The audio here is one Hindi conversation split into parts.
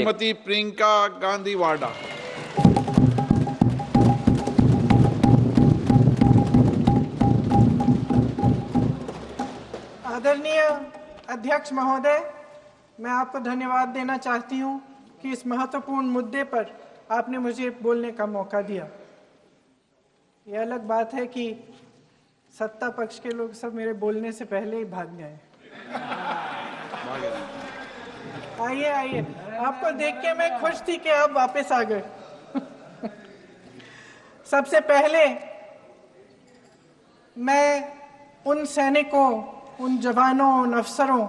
श्रीमती प्रियंका गांधी वाड्रा। आदरणीय अध्यक्ष महोदय, मैं आपको धन्यवाद देना चाहती हूं कि इस महत्वपूर्ण मुद्दे पर आपने मुझे बोलने का मौका दिया। यह अलग बात है कि सत्ता पक्ष के लोग सब मेरे बोलने से पहले ही भाग गए। आइए आइए, आपको देख के मैं खुश थी कि आप वापस आ गए। सबसे पहले मैं उन सैनिकों, उन जवानों, उन अफसरों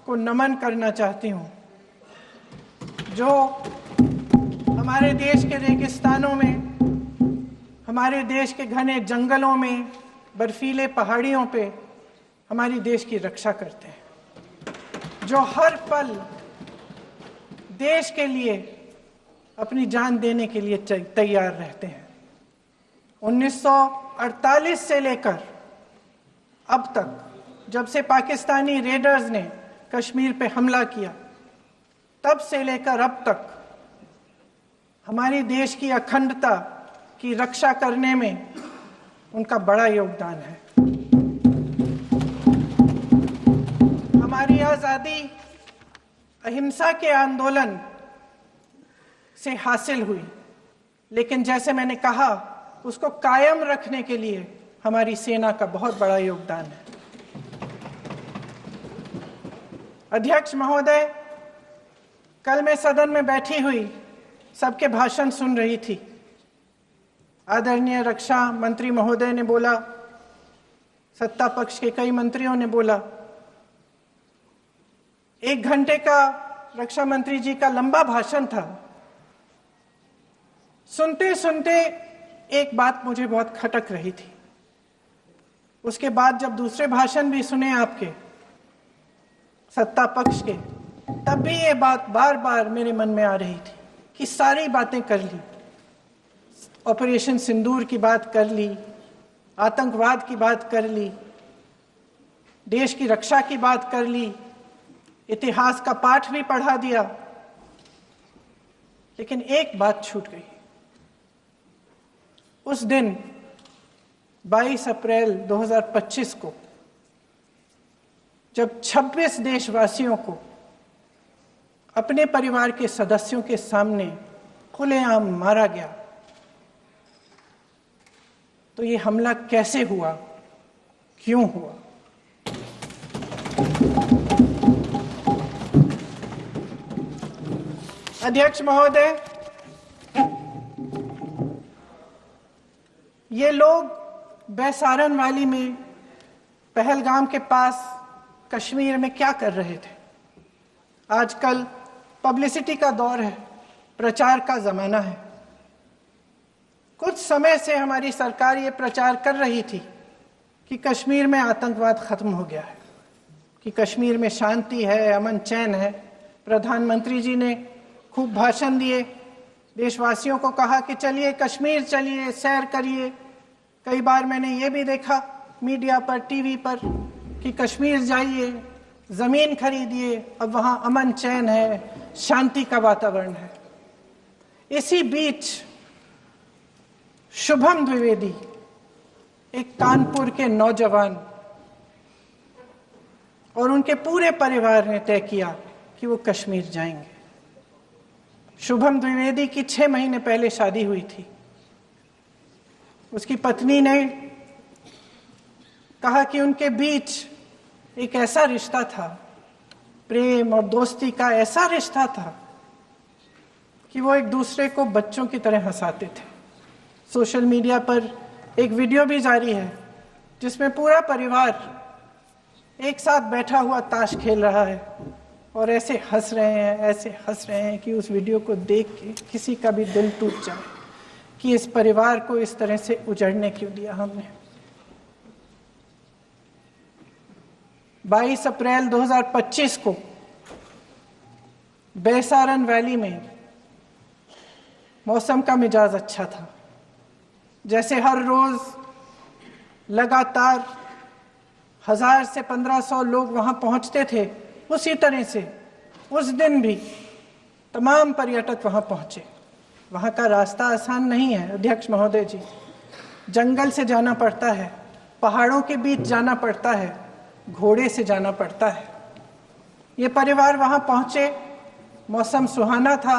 को नमन करना चाहती हूँ जो हमारे देश के रेगिस्तानों में, हमारे देश के घने जंगलों में, बर्फीले पहाड़ियों पे हमारी देश की रक्षा करते हैं, जो हर पल देश के लिए अपनी जान देने के लिए तैयार रहते हैं। 1948 से लेकर अब तक, जब से पाकिस्तानी रेडर्स ने कश्मीर पे हमला किया, तब से लेकर अब तक हमारी देश की अखंडता की रक्षा करने में उनका बड़ा योगदान है। हमारी आज़ादी अहिंसा के आंदोलन से हासिल हुई, लेकिन जैसे मैंने कहा, उसको कायम रखने के लिए हमारी सेना का बहुत बड़ा योगदान है। अध्यक्ष महोदय, कल मैं सदन में बैठी हुई सबके भाषण सुन रही थी। आदरणीय रक्षा मंत्री महोदय ने बोला, सत्ता पक्ष के कई मंत्रियों ने बोला। 1 घंटे का रक्षा मंत्री जी का लंबा भाषण था। सुनते सुनते एक बात मुझे बहुत खटक रही थी। उसके बाद जब दूसरे भाषण भी सुने आपके सत्ता पक्ष के, तब भी ये बात बार बार मेरे मन में आ रही थी कि सारी बातें कर ली, ऑपरेशन सिंदूर की बात कर ली, आतंकवाद की बात कर ली, देश की रक्षा की बात कर ली, इतिहास का पाठ भी पढ़ा दिया, लेकिन एक बात छूट गई। उस दिन 22 अप्रैल 2025 को जब 26 देशवासियों को अपने परिवार के सदस्यों के सामने खुलेआम मारा गया, तो ये हमला कैसे हुआ, क्यों हुआ? अध्यक्ष महोदय, ये लोग बैसारन वैली में, पहलगाम के पास कश्मीर में क्या कर रहे थे? आजकल पब्लिसिटी का दौर है, प्रचार का जमाना है। कुछ समय से हमारी सरकार ये प्रचार कर रही थी कि कश्मीर में आतंकवाद खत्म हो गया है, कि कश्मीर में शांति है, अमन चैन है। प्रधानमंत्री जी ने खूब भाषण दिए, देशवासियों को कहा कि चलिए कश्मीर चलिए, सैर करिए। कई बार मैंने ये भी देखा मीडिया पर, टीवी पर, कि कश्मीर जाइए, जमीन खरीदिए, अब वहां अमन चैन है, शांति का वातावरण है। इसी बीच शुभम द्विवेदी, एक कानपुर के नौजवान, और उनके पूरे परिवार ने तय किया कि वो कश्मीर जाएंगे। शुभम द्विवेदी की 6 महीने पहले शादी हुई थी। उसकी पत्नी ने कहा कि उनके बीच एक ऐसा रिश्ता था, प्रेम और दोस्ती का ऐसा रिश्ता था कि वो एक दूसरे को बच्चों की तरह हंसाते थे। सोशल मीडिया पर एक वीडियो भी जारी है जिसमें पूरा परिवार एक साथ बैठा हुआ ताश खेल रहा है और ऐसे हंस रहे हैं, ऐसे हंस रहे हैं कि उस वीडियो को देख के किसी का भी दिल टूट जाए कि इस परिवार को इस तरह से उजड़ने क्यों दिया हमने। 22 अप्रैल 2025 को बैसारन वैली में मौसम का मिजाज अच्छा था। जैसे हर रोज लगातार 1000 से 1500 लोग वहां पहुंचते थे, उसी तरह से उस दिन भी तमाम पर्यटक वहां पहुंचे। वहां का रास्ता आसान नहीं है अध्यक्ष महोदय जी, जंगल से जाना पड़ता है, पहाड़ों के बीच जाना पड़ता है, घोड़े से जाना पड़ता है। ये परिवार वहां पहुंचे, मौसम सुहाना था,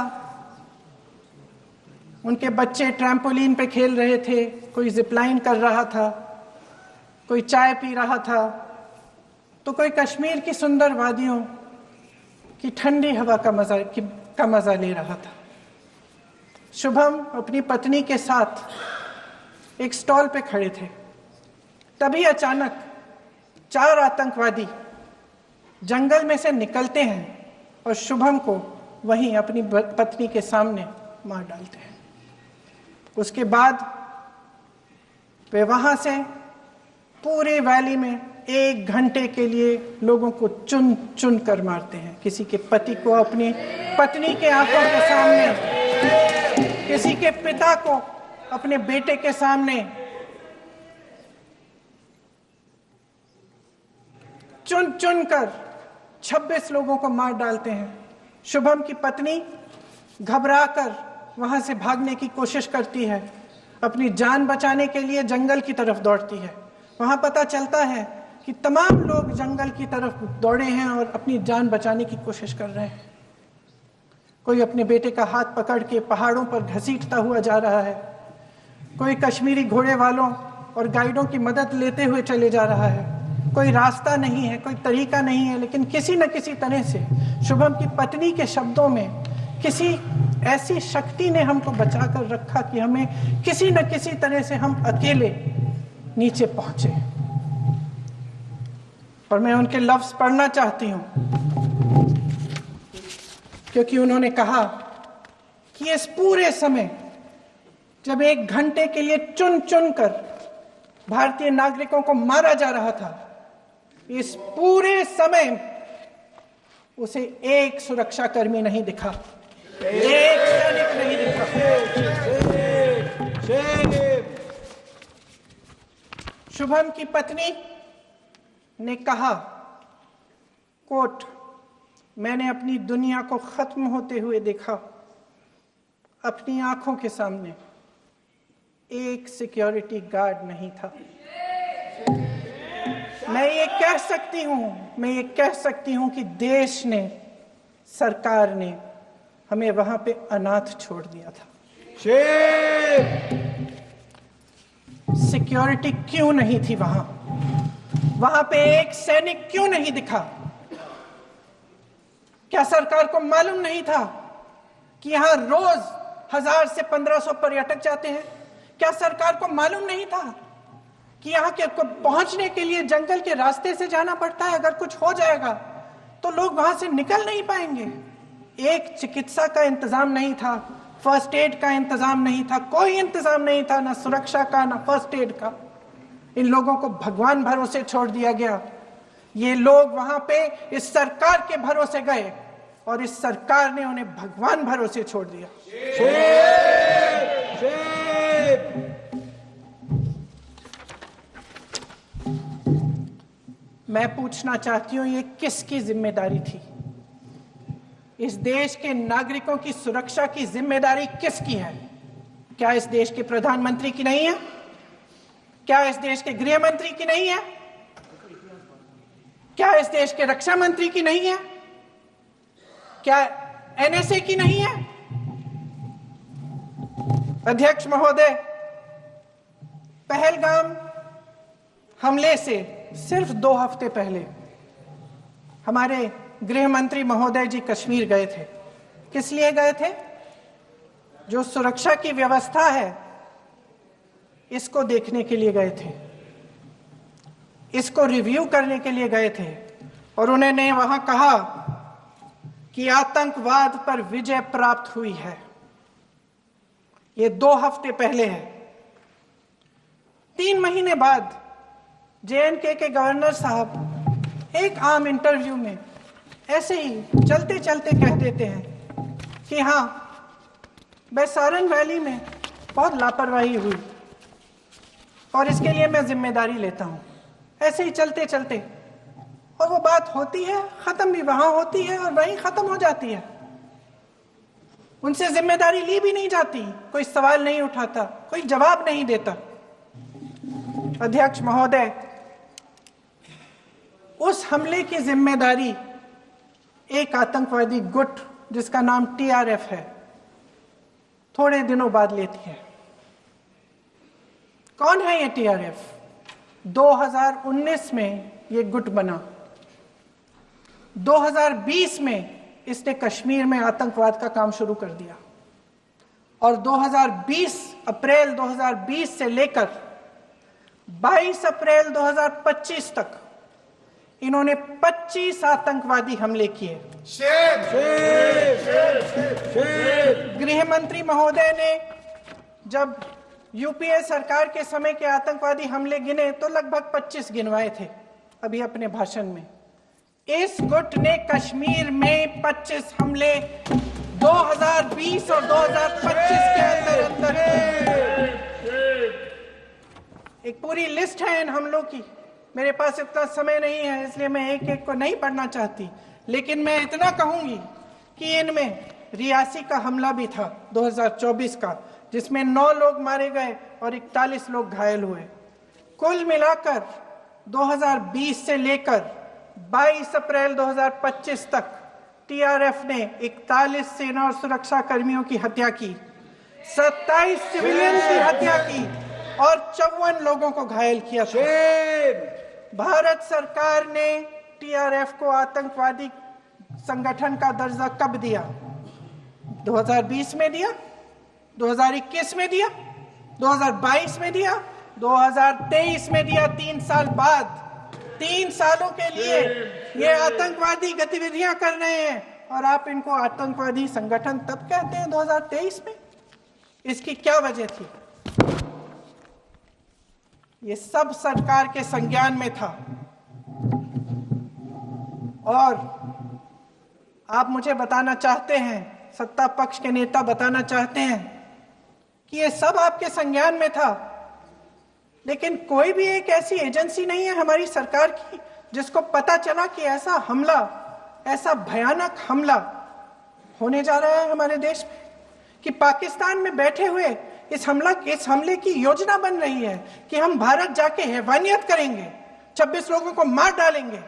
उनके बच्चे ट्रैम्पोलिन पे खेल रहे थे, कोई जिपलाइन कर रहा था, कोई चाय पी रहा था, तो कोई कश्मीर की सुंदर वादियों की ठंडी हवा का मजा ले रहा था। शुभम अपनी पत्नी के साथ एक स्टॉल पे खड़े थे। तभी अचानक 4 आतंकवादी जंगल में से निकलते हैं और शुभम को वहीं अपनी पत्नी के सामने मार डालते हैं। उसके बाद वे वहां से पूरे वैली में 1 घंटे के लिए लोगों को चुन चुन कर मारते हैं। किसी के पति को अपनी पत्नी के आंखों के सामने, किसी के पिता को अपने बेटे के सामने, चुन चुन कर 26 लोगों को मार डालते हैं। शुभम की पत्नी घबराकर वहां से भागने की कोशिश करती है, अपनी जान बचाने के लिए जंगल की तरफ दौड़ती है। वहां पता चलता है कि तमाम लोग जंगल की तरफ दौड़े हैं और अपनी जान बचाने की कोशिश कर रहे हैं। कोई अपने बेटे का हाथ पकड़ के पहाड़ों पर घसीटता हुआ जा रहा है, कोई कश्मीरी घोड़े वालों और गाइडों की मदद लेते हुए चले जा रहा है। कोई रास्ता नहीं है, कोई तरीका नहीं है, लेकिन किसी न किसी तरह से शुभम की पत्नी के शब्दों में किसी ऐसी शक्ति ने हमको बचा कर रखा कि हमें किसी न किसी तरह से हम अकेले नीचे पहुंचे। और मैं उनके लफ्ज पढ़ना चाहती हूं, क्योंकि उन्होंने कहा कि इस पूरे समय जब 1 घंटे के लिए चुन चुन कर भारतीय नागरिकों को मारा जा रहा था, इस पूरे समय उसे एक सुरक्षाकर्मी नहीं दिखा, एक सैनिक नहीं दिखा। शुभम की पत्नी ने कहा, कोट, मैंने अपनी दुनिया को खत्म होते हुए देखा। अपनी आंखों के सामने एक सिक्योरिटी गार्ड नहीं था। मैं ये कह सकती हूं कि देश ने, सरकार ने हमें वहां पे अनाथ छोड़ दिया था। सिक्योरिटी क्यों नहीं थी वहां पे एक सैनिक क्यों नहीं दिखा? क्या सरकार को मालूम नहीं था कि यहां रोज 1000 से 1500 पर्यटक जाते हैं? क्या सरकार को मालूम नहीं था कि यहाँ के पहुंचने के लिए जंगल के रास्ते से जाना पड़ता है? अगर कुछ हो जाएगा तो लोग वहां से निकल नहीं पाएंगे। एक चिकित्सा का इंतजाम नहीं था, फर्स्ट एड का इंतजाम नहीं था, कोई इंतजाम नहीं था, ना सुरक्षा का ना फर्स्ट एड का। इन लोगों को भगवान भरोसे छोड़ दिया गया। ये लोग वहां पे इस सरकार के भरोसे गए और इस सरकार ने उन्हें भगवान भरोसे छोड़ दिया। मैं पूछना चाहती हूं, ये किसकी जिम्मेदारी थी? इस देश के नागरिकों की सुरक्षा की जिम्मेदारी किसकी है? क्या इस देश के प्रधानमंत्री की नहीं है? क्या इस देश के गृह मंत्री की नहीं है? क्या इस देश के रक्षा मंत्री की नहीं है? क्या एनएसए की नहीं है? अध्यक्ष महोदय, पहलगाम हमले से सिर्फ 2 हफ्ते पहले हमारे गृह मंत्री महोदय जी कश्मीर गए थे। किस लिए गए थे? जो सुरक्षा की व्यवस्था है इसको देखने के लिए गए थे, इसको रिव्यू करने के लिए गए थे। और उन्होंने वहां कहा कि आतंकवाद पर विजय प्राप्त हुई है। ये 2 हफ्ते पहले है। 3 महीने बाद जेएनके के गवर्नर साहब एक आम इंटरव्यू में ऐसे ही चलते चलते कह देते हैं कि हाँ, बैसारन वैली में बहुत लापरवाही हुई और इसके लिए मैं जिम्मेदारी लेता हूं। ऐसे ही चलते चलते, और वो बात होती है, खत्म भी वहां होती है और वहीं खत्म हो जाती है। उनसे जिम्मेदारी ली भी नहीं जाती, कोई सवाल नहीं उठाता, कोई जवाब नहीं देता। अध्यक्ष महोदय, उस हमले की जिम्मेदारी एक आतंकवादी गुट जिसका नाम टीआरएफ है थोड़े दिनों बाद लेती है। कौन है ये टीआरएफ? 2019 में ये गुट बना। 2020 में इसने कश्मीर में आतंकवाद का काम शुरू कर दिया और 2020 अप्रैल 2020 से लेकर 22 अप्रैल 2025 तक इन्होंने 25 आतंकवादी हमले किए। गृह मंत्री महोदय ने जब यूपीए सरकार के समय के आतंकवादी हमले गिने तो लगभग 25 गिनवाए थे अभी अपने भाषण में। इस गुट ने कश्मीर में 25 हमले 2020 और 2025 के अंदर एक पूरी लिस्ट है इन हमलों की। मेरे पास इतना समय नहीं है इसलिए मैं एक एक को नहीं पढ़ना चाहती, लेकिन मैं इतना कहूंगी कि इनमें रियासी का हमला भी था 2024 का, जिसमें 9 लोग मारे गए और 41 लोग घायल हुए। कुल मिलाकर 2020 से लेकर 22 अप्रैल 2025 तक टीआरएफ ने 41 सेना और सुरक्षा कर्मियों की हत्या की, 27 सिविलियन की हत्या की और 54 लोगों को घायल किया था। भारत सरकार ने टीआरएफ को आतंकवादी संगठन का दर्जा कब दिया? 2020 में दिया, 2021 में दिया, 2022 में दिया, 2023 में दिया। 3 साल बाद, 3 सालों के लिए ये आतंकवादी गतिविधियां कर रहे हैं और आप इनको आतंकवादी संगठन तब कहते हैं 2023 में। इसकी क्या वजह थी? ये सब सरकार के संज्ञान में था और आप मुझे बताना चाहते हैं, सत्ता पक्ष के नेता बताना चाहते हैं कि ये सब आपके संज्ञान में था, लेकिन कोई भी एक ऐसी एजेंसी नहीं है हमारी सरकार की जिसको पता चला कि ऐसा हमला, ऐसा भयानक हमला होने जा रहा है हमारे देश में, कि पाकिस्तान में बैठे हुए इस हमले की योजना बन रही है कि हम भारत जाके हैवानियत करेंगे, 26 लोगों को मार डालेंगे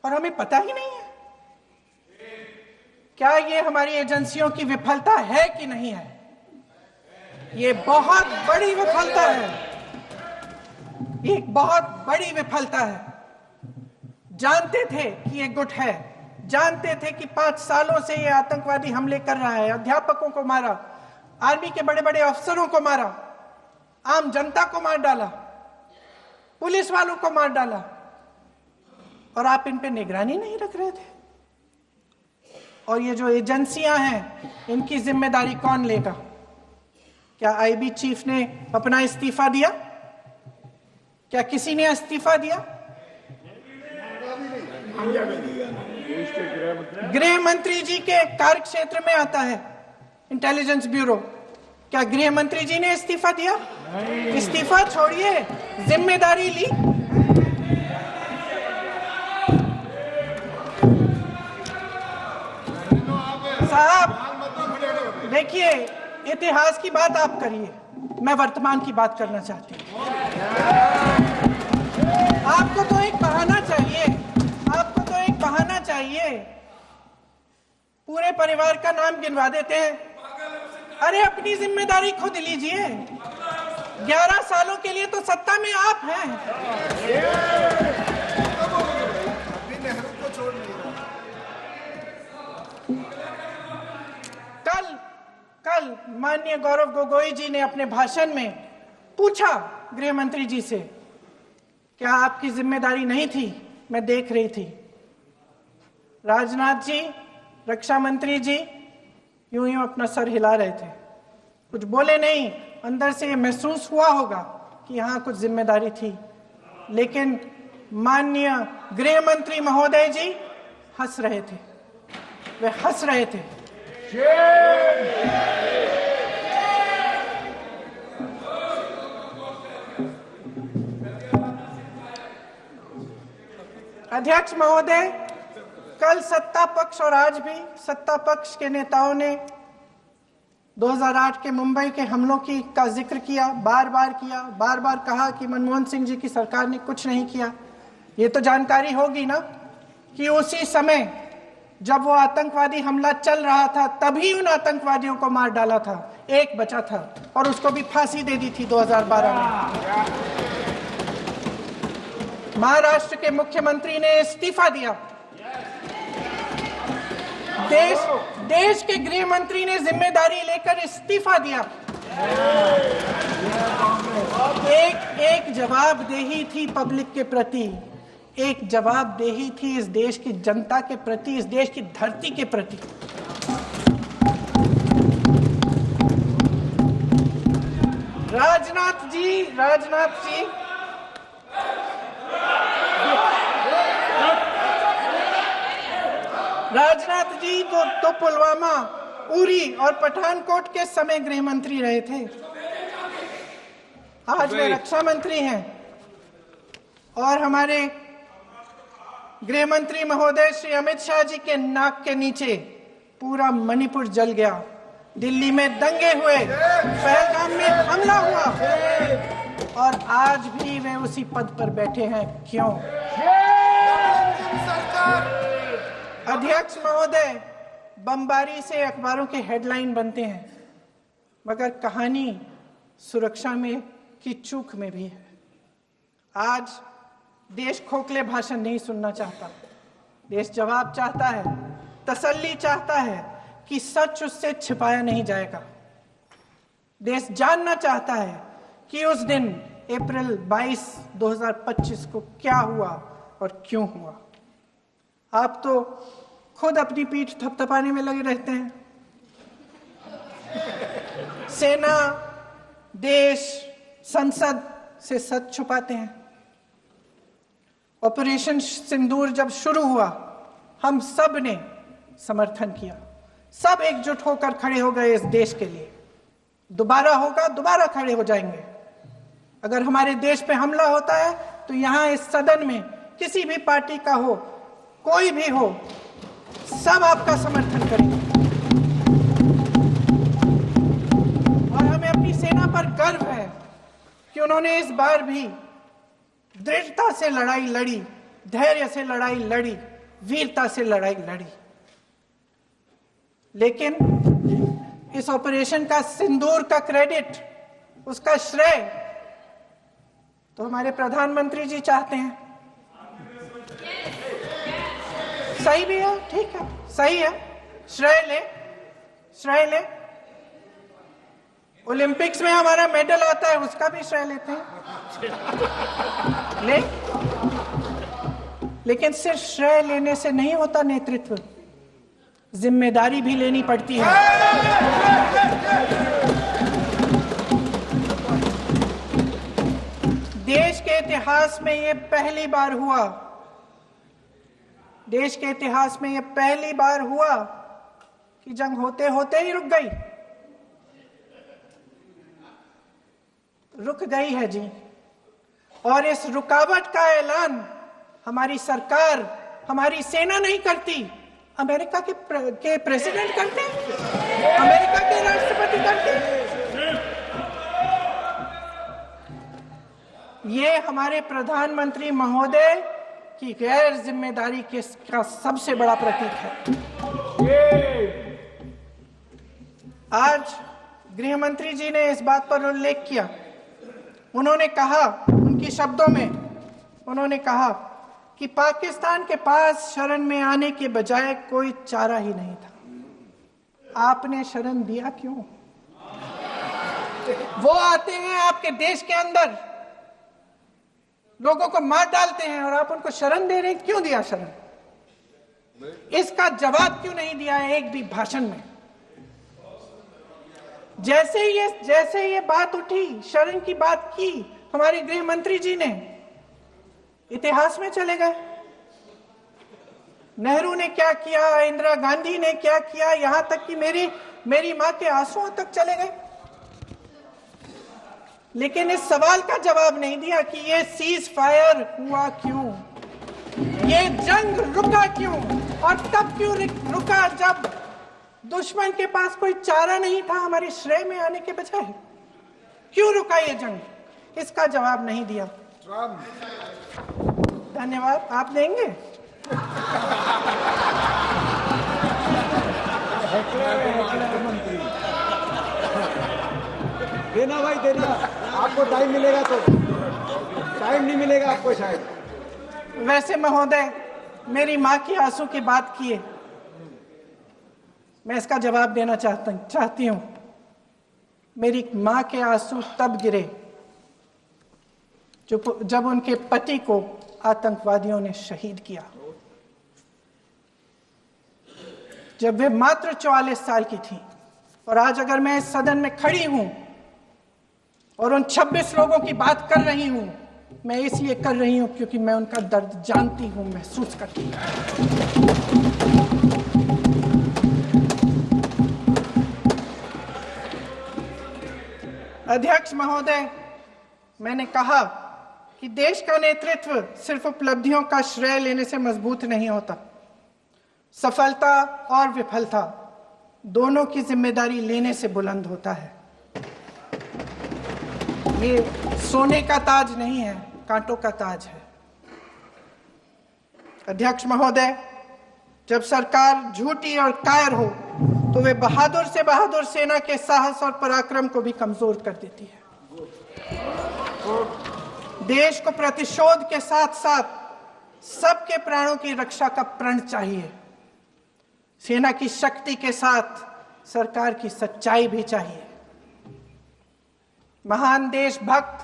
और हमें पता ही नहीं है। क्या ये हमारी एजेंसियों की विफलता है कि नहीं है? ये बहुत बड़ी विफलता है, ये एक बहुत बड़ी विफलता है। जानते थे कि ये गुट है, जानते थे कि 5 सालों से ये आतंकवादी हमले कर रहा है, अध्यापकों को मारा, आर्मी के बड़े बड़े अफसरों को मारा, आम जनता को मार डाला, पुलिस वालों को मार डाला, और आप इन पे निगरानी नहीं रख रहे थे। और ये जो एजेंसियां हैं इनकी जिम्मेदारी कौन लेगा? क्या आईबी चीफ ने अपना इस्तीफा दिया? क्या किसी ने इस्तीफा दिया? गृह मंत्री जी के कार्य क्षेत्र में आता है इंटेलिजेंस ब्यूरो। क्या गृह मंत्री जी ने इस्तीफा दिया? इस्तीफा छोड़िए, जिम्मेदारी ली। साहब देखिए, इतिहास की बात आप करिए, मैं वर्तमान की बात करना चाहती हूँ। आपको तो एक बहाना चाहिए, आपको तो एक बहाना चाहिए। पूरे परिवार का नाम गिनवा देते हैं। अरे अपनी जिम्मेदारी खुद लीजिए। 11 सालों के लिए तो सत्ता में आप हैं। कल माननीय गौरव गोगोई जी ने अपने भाषण में पूछा गृह मंत्री जी से, क्या आपकी जिम्मेदारी नहीं थी? मैं देख रही थी। राजनाथ जी, रक्षा मंत्री जी यूं यूं अपना सर हिला रहे थे, कुछ बोले नहीं। अंदर से ये महसूस हुआ होगा कि यहाँ कुछ जिम्मेदारी थी, लेकिन माननीय गृह मंत्री महोदय जी हंस रहे थे, वे हंस रहे थे। अध्यक्ष महोदय, कल सत्ता पक्ष और आज भी सत्ता पक्ष के नेताओं ने 2008 के मुंबई के हमलों का जिक्र किया, बार बार कहा कि मनमोहन सिंह जी की सरकार ने कुछ नहीं किया। ये तो जानकारी होगी ना कि उसी समय जब वो आतंकवादी हमला चल रहा था तभी उन आतंकवादियों को मार डाला था, एक बचा था और उसको भी फांसी दे दी थी 2012 में। महाराष्ट्र के मुख्यमंत्री ने इस्तीफा दिया, देश के गृह मंत्री ने जिम्मेदारी लेकर इस्तीफा दिया। एक जवाबदेही थी पब्लिक के प्रति, एक जवाबदेही थी इस देश की जनता के प्रति, इस देश की धरती के प्रति। राजनाथ जी तो पुलवामा, उरी और पठानकोट के समय गृह मंत्री रहे थे। आज वे रक्षा मंत्री हैं और हमारे गृह मंत्री महोदय श्री अमित शाह जी के नाक के नीचे पूरा मणिपुर जल गया, दिल्ली में दंगे हुए, पहलगाम में हमला हुआ और आज भी वे उसी पद पर बैठे हैं। क्यों? अध्यक्ष महोदय, बमबारी से अखबारों के हेडलाइन बनते हैं, मगर कहानी सुरक्षा में की चूक में भी है। आज देश खोखले भाषण नहीं सुनना चाहता, देश जवाब चाहता है, तसल्ली चाहता है कि सच उससे छिपाया नहीं जाएगा। देश जानना चाहता है कि उस दिन अप्रैल 22, 2025 को क्या हुआ और क्यों हुआ। आप तो खुद अपनी पीठ थपथपाने में लगे रहते हैं। सेना, देश, संसद से सच छुपाते हैं। ऑपरेशन सिंदूर जब शुरू हुआ, हम सब ने समर्थन किया, सब एकजुट होकर खड़े हो गए इस देश के लिए। दोबारा होगा, दोबारा खड़े हो जाएंगे। अगर हमारे देश पे हमला होता है तो यहां इस सदन में किसी भी पार्टी का हो, कोई भी हो, सब आपका समर्थन करेंगे। और हमें अपनी सेना पर गर्व है कि उन्होंने इस बार भी दृढ़ता से लड़ाई लड़ी, धैर्य से लड़ाई लड़ी, वीरता से लड़ाई लड़ी। लेकिन इस ऑपरेशन का सिंदूर का क्रेडिट, उसका श्रेय तो हमारे प्रधानमंत्री जी चाहते हैं। सही भी है, ठीक है, सही है, श्रेय ले। ओलंपिक्स में हमारा मेडल आता है, उसका भी श्रेय लेते हैं, लेकिन सिर्फ श्रेय लेने से नहीं होता नेतृत्व, जिम्मेदारी भी लेनी पड़ती है। देश के इतिहास में ये पहली बार हुआ, देश के इतिहास में यह पहली बार हुआ कि जंग होते होते ही रुक गई है जी। और इस रुकावट का ऐलान हमारी सरकार, हमारी सेना नहीं करती, अमेरिका के प्रेसिडेंट करते हैं, अमेरिका के राष्ट्रपति करते हैं। ये हमारे प्रधानमंत्री महोदय की गैर जिम्मेदारी का सबसे बड़ा प्रतीक है। आज गृह मंत्री जी ने इस बात पर उल्लेख किया, उन्होंने कहा, उनके शब्दों में उन्होंने कहा कि पाकिस्तान के पास शरण में आने के बजाय कोई चारा ही नहीं था। आपने शरण दिया क्यों? वो आते हैं आपके देश के अंदर, लोगों को मार डालते हैं और आप उनको शरण दे रहे हैं। क्यों दिया शरण? इसका जवाब क्यों नहीं दिया है एक भी भाषण में? जैसे ये बात उठी, शरण की बात की, हमारे गृह मंत्री जी ने इतिहास में चले गए। नेहरू ने क्या किया, इंदिरा गांधी ने क्या किया, यहां तक कि मेरी मां के आंसुओं तक चले गए। लेकिन इस सवाल का जवाब नहीं दिया कि ये सीज फायर हुआ क्यों, ये जंग रुका क्यों, और तब क्यों रुका जब दुश्मन के पास कोई चारा नहीं था हमारे श्रेय में आने के बजाय? क्यों रुका ये जंग? इसका जवाब नहीं दिया। धन्यवाद। आप देंगे? देना भाई, देना। आपको टाइम मिलेगा तो। टाइम नहीं मिलेगा आपको शायद। वैसे महोदय, मेरी माँ की आंसू की बात किए, मैं इसका जवाब देना चाहती हूं। मेरी माँ के आंसू तब गिरे जब उनके पति को आतंकवादियों ने शहीद किया, जब वे मात्र 44 साल की थी। और आज अगर मैं इस सदन में खड़ी हूं और उन 26 लोगों की बात कर रही हूं, मैं इसलिए कर रही हूं क्योंकि मैं उनका दर्द जानती हूं, महसूस करती हूं। अध्यक्ष महोदय, मैंने कहा कि देश का नेतृत्व सिर्फ उपलब्धियों का श्रेय लेने से मजबूत नहीं होता। सफलता और विफलता दोनों की जिम्मेदारी लेने से बुलंद होता है। ये सोने का ताज नहीं है, कांटों का ताज है। अध्यक्ष महोदय, जब सरकार झूठी और कायर हो तो वे बहादुर से बहादुर सेना के साहस और पराक्रम को भी कमजोर कर देती है। देश को प्रतिशोध के साथ साथ सबके प्राणों की रक्षा का प्रण चाहिए। सेना की शक्ति के साथ सरकार की सच्चाई भी चाहिए। महान देशभक्त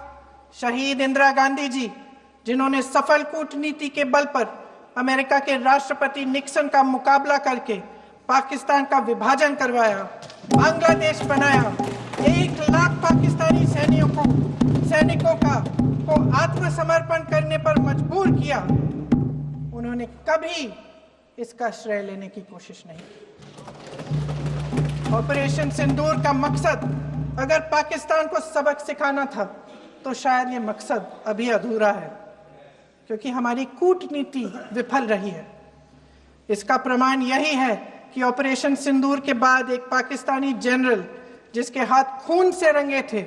शहीद इंदिरा गांधी जी, जिन्होंने सफल कूटनीति के बल पर अमेरिका के राष्ट्रपति निक्सन का मुकाबला करके पाकिस्तान का विभाजन करवाया, बांग्लादेश बनाया, 1 लाख पाकिस्तानी सैनिकों को आत्मसमर्पण करने पर मजबूर किया, उन्होंने कभी इसका श्रेय लेने की कोशिश नहीं की। ऑपरेशन सिंदूर का मकसद अगर पाकिस्तान को सबक सिखाना था तो शायद ये मकसद अभी अधूरा है, क्योंकि हमारी कूटनीति विफल रही है। इसका प्रमाण यही है कि ऑपरेशन सिंदूर के बाद एक पाकिस्तानी जनरल, जिसके हाथ खून से रंगे थे,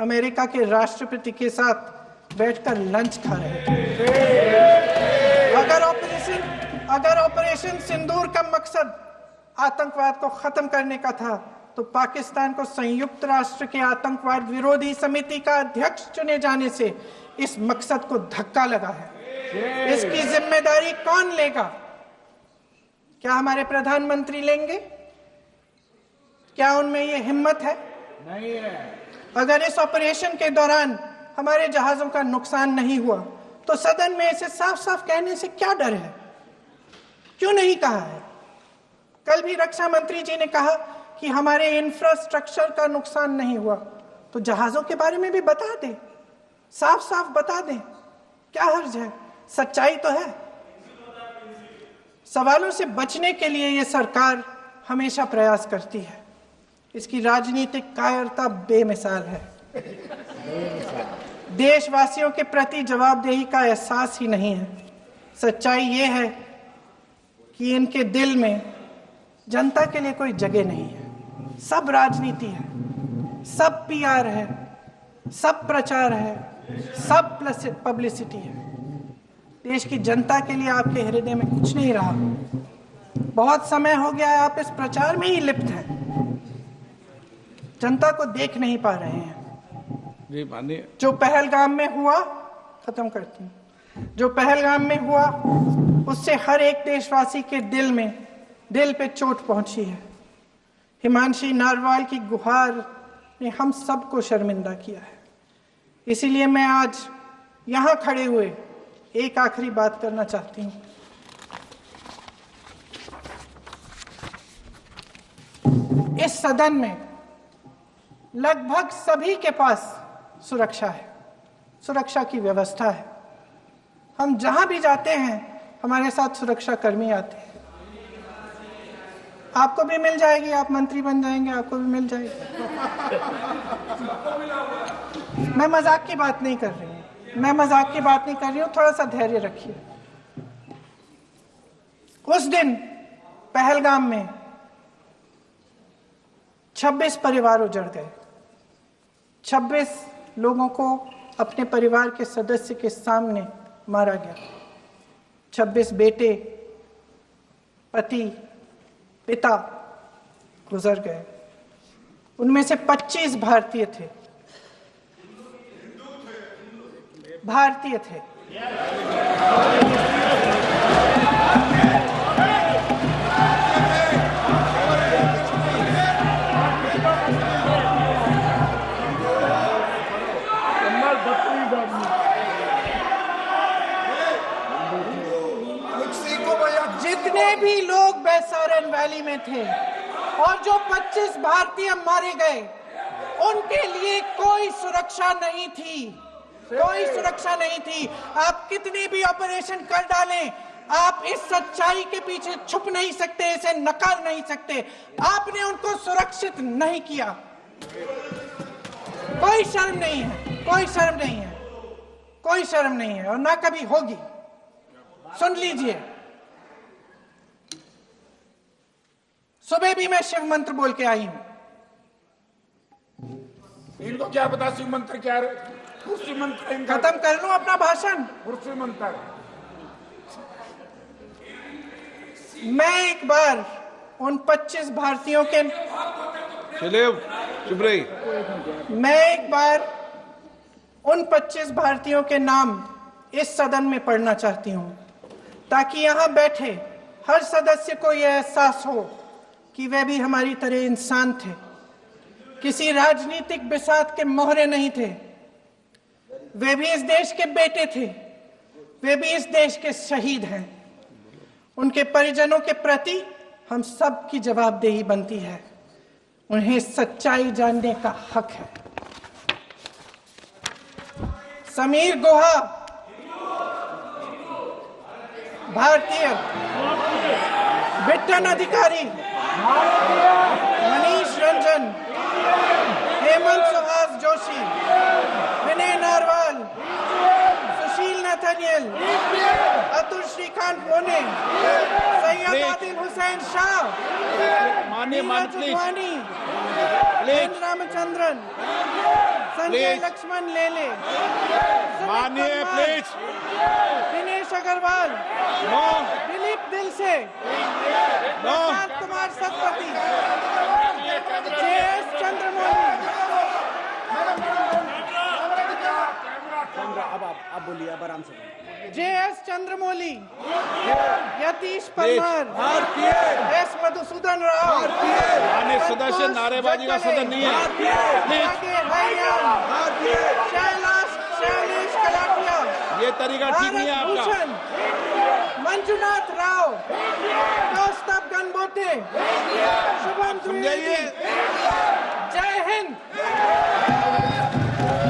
अमेरिका के राष्ट्रपति के साथ बैठकर लंच खा रहे थे। अगर ऑपरेशन सिंदूर का मकसद आतंकवाद को खत्म करने का था तो पाकिस्तान को संयुक्त राष्ट्र के आतंकवाद विरोधी समिति का अध्यक्ष चुने जाने से इस मकसद को धक्का लगा है। इसकी जिम्मेदारी कौन लेगा? क्या हमारे प्रधानमंत्री लेंगे? क्या उनमें ये हिम्मत है? नहीं है। अगर इस ऑपरेशन के दौरान हमारे जहाजों का नुकसान नहीं हुआ तो सदन में इसे साफ साफ कहने से क्या डर है? क्यों नहीं कहा है? कल भी रक्षा मंत्री जी ने कहा कि हमारे इंफ्रास्ट्रक्चर का नुकसान नहीं हुआ, तो जहाजों के बारे में भी बता दें, साफ साफ बता दें, क्या हर्ज है? सच्चाई तो है। सवालों से बचने के लिए ये सरकार हमेशा प्रयास करती है। इसकी राजनीतिक कायरता बेमिसाल है। देशवासियों के प्रति जवाबदेही का एहसास ही नहीं है। सच्चाई ये है कि इनके दिल में जनता के लिए कोई जगह नहीं है। सब राजनीति है, सब पीआर है, सब प्रचार है, सब पब्लिसिटी है। देश की जनता के लिए आपके हृदय में कुछ नहीं रहा। बहुत समय हो गया है आप इस प्रचार में ही लिप्त हैं, जनता को देख नहीं पा रहे हैं। जी माननीय, जो पहलगाम में हुआ, खत्म करती हूँ, जो पहलगाम में हुआ उससे हर एक देशवासी के दिल पे चोट पहुंची है। हिमांशी नारवाल की गुहार ने हम सबको शर्मिंदा किया है। इसीलिए मैं आज यहां खड़े हुए एक आखिरी बात करना चाहती हूं। इस सदन में लगभग सभी के पास सुरक्षा है, सुरक्षा की व्यवस्था है। हम जहां भी जाते हैं हमारे साथ सुरक्षा कर्मी आते हैं। आपको भी मिल जाएगी, आप मंत्री बन जाएंगे, आपको भी मिल जाएगी। मैं मजाक की बात नहीं कर रही हूं, थोड़ा सा धैर्य रखिए। उस दिन पहलगाम में 26 परिवार उजड़ गए। 26 लोगों को अपने परिवार के सदस्य के सामने मारा गया। 26 बेटे, पति, पिता गुजर गए। उनमें से 25 भारतीय थे। भारतीय थे। जितने भी लोग बैसारन वैली में थे और जो 25 भारतीय मारे गए, उनके लिए कोई सुरक्षा नहीं थी। कोई सुरक्षा नहीं थी। आप कितने भी ऑपरेशन कर डालें, आप इस सच्चाई के पीछे छुप नहीं सकते, इसे नकार नहीं सकते। आपने उनको सुरक्षित नहीं किया। कोई शर्म नहीं है, कोई शर्म नहीं है, कोई शर्म नहीं है और ना कभी होगी। सुन लीजिए, सुबह भी मैं शिव मंत्र बोल के आई हूं। इनको क्या पता शिव मंत्र क्या है? शिव मंत्र खत्म कर लूं अपना भाषण। शिव मंत्र मैं एक बार उन 25 भारतीयों के चुप रही। मैं एक बार उन 25 भारतीयों के नाम इस सदन में पढ़ना चाहती हूं, ताकि यहां बैठे हर सदस्य को यह एहसास हो कि वे भी हमारी तरह इंसान थे, किसी राजनीतिक बिसात के मोहरे नहीं थे। वे भी इस देश के बेटे थे, वे भी इस देश के शहीद हैं। उनके परिजनों के प्रति हम सब की जवाबदेही बनती है। उन्हें सच्चाई जानने का हक है। समीर गुहा भारतीय, बिट्टन अधिकारी, मनीष रंजन, हेमंत सुहास जोशी, विनय नारवाल, सुशील नथनियल, अतुल श्रीकांत मोने, सैयद आदिल हुसैन शाह, नीरज उद्वानी, रामचंद्रन, संजय लक्ष्मण लेले, मानिए प्लीज। दिनेश अग्रवाल, दिलीप दिल से, प्रशांत कुमार सतपति, JS चंद्रमौली। अब बोलिए, अब आराम से। JS चंद्रमौली, यतीश परमार, S मधुसूदन राव, सदस्य नारेबाजी का सदन नहीं है। शैलेश कलाटिया, ये तरीका ठीक नहीं है आपका। मंजुनाथ राव, कौस्तभ गणबोटे, शुभम द्विवेदी,